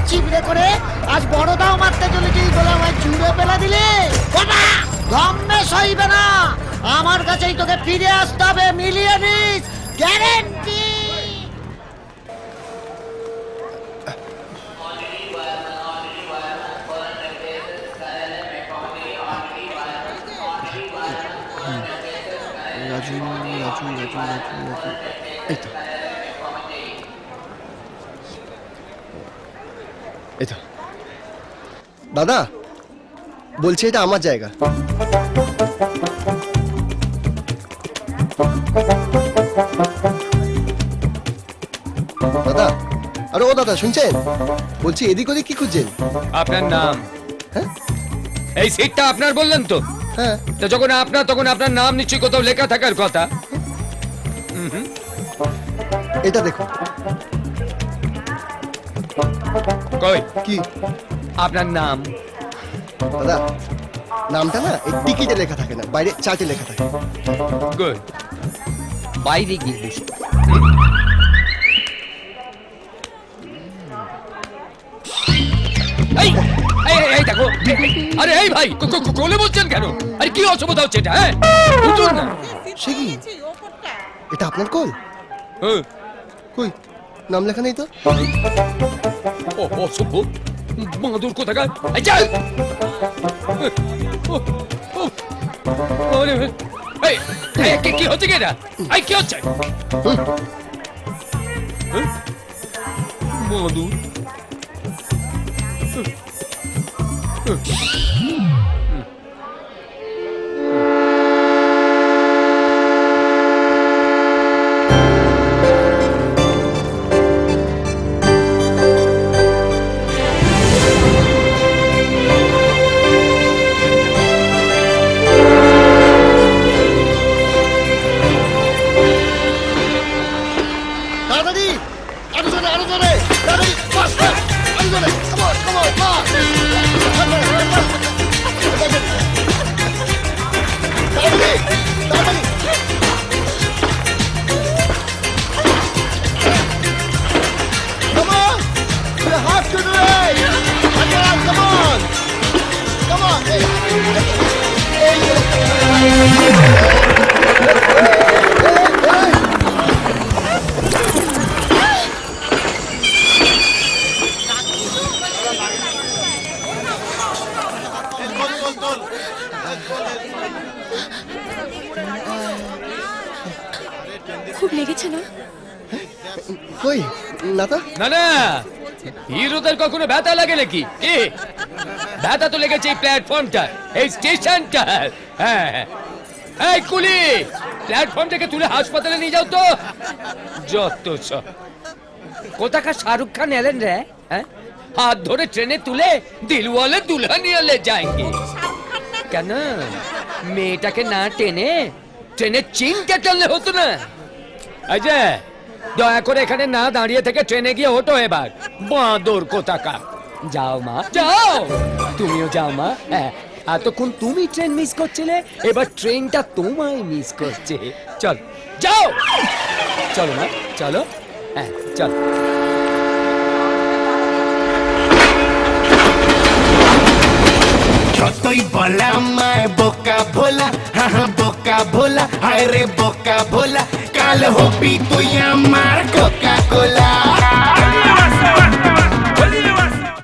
চিবড়ে করে আজ বড় দাও মারতে চলেছিস বলে আমায় চুড়ে ফেলা দিলে বাবা দমে সইবে না। আমার কাছেই তোকে ফিরে আসতে হবে, মিলিয়ে নিস, গ্যারেন্টি। রাজু রাজু রাজু রাজু রাজু এই তো এই তো দাদা বলছি এটা আমার জায়গা। দাদা আরে ও দাদা শুনছেন, বলছি এদিক ওদিক কি খুঁজছেন? আপনার নাম? হ্যাঁ এই সিটটা আপনার বললেন তো? হ্যাঁ তো যখন আপনার তখন আপনার নাম নিশ্চয়ই কোথাও লেখা থাকার কথা। এটা দেখো। কই কি আপনার নাম? দাদা নামটা না এই টিকিটে লেখা থাকে না, বাইরে চার্টে লেখা থাকে। গুড। বাইরে গিয়ে বসো। এই এই এই দেখো, আরে এই ভাই কোলে বলছেন কেন? আরে কি অসুবিধা হচ্ছে এটা? হ্যাঁ উঠুন না। সে কি এটা আপনার কল? হ্যাঁ। কই নাম লেখা নেই তো। ও অসভ্য বাঁদর কোথাকার। এই চল। আরে এই এই কি হচ্ছে কি এটা? এই কি হচ্ছে? বাঁদর। তাড়াতাড়ি আরো জোরে আরো জোরে তাড়াতাড়ি ফাস্ট আরো জোরে কাম অন তাড়াতাড়ি তাড়াতাড়ি Come on! You have to do it! Come on! Come on! খুব লেগেছে না? কই না তো। না না, হিরোদের কখনো ব্যথা লাগে নাকি? কি ব্যথা তো লেগেছে এই প্ল্যাটফর্মটা, এই স্টেশনটা। হ্যাঁ এই কুলি, প্ল্যাটফর্ম থেকে তুলে হাসপাতালে নিয়ে যাও তো। যত সব কোথাকার শাহরুখ খান এলেন রে? হ্যাঁ হাত ধরে ট্রেনে তুলে দিলওয়ালে দুলহানিয়া লে যাएंगे। কেন মেয়েটাকে না টেনে ট্রেনের চিনটা টানলে হতো না? আচ্ছা দয়া করে এখানে না দাঁড়িয়ে থেকে ট্রেনে গিয়ে ওঠো এবার, বাঁদর কোথাকার। যাও মা যাও, তুমিও যাও মা। হ্যাঁ এতক্ষণ তুমি ট্রেন মিস করছিলে, এবার ট্রেনটা তোমায় মিস করছে। চল যাও, চলো মা চলো। হ্যাঁ চল। যতই বলা আমায় বোকা ভোলা, হ্যাঁ বোকা ভোলা, হায় রে বোকা ভোলা, কাল হবি তুই আমার